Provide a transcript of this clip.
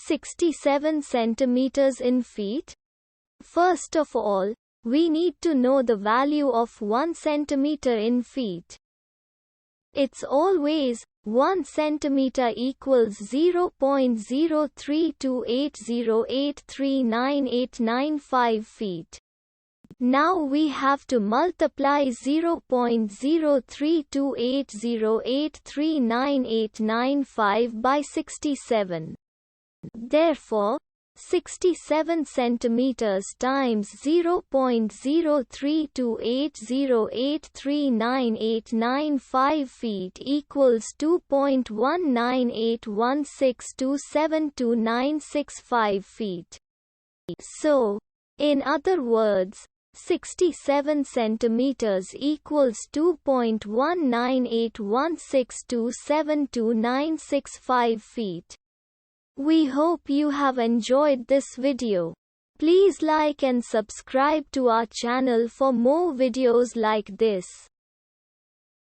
67 centimeters in feet? First of all, we need to know the value of 1 centimeter in feet. It's always 1 centimeter equals 0.03280839895 feet. Now we have to multiply 0.03280839895 by 67. Therefore, 67 centimeters times 0.03280839895 feet equals 2.19816272965 feet. So, in other words, 67 centimeters equals 2.19816272965 feet. We hope you have enjoyed this video. Please like and subscribe to our channel for more videos like this.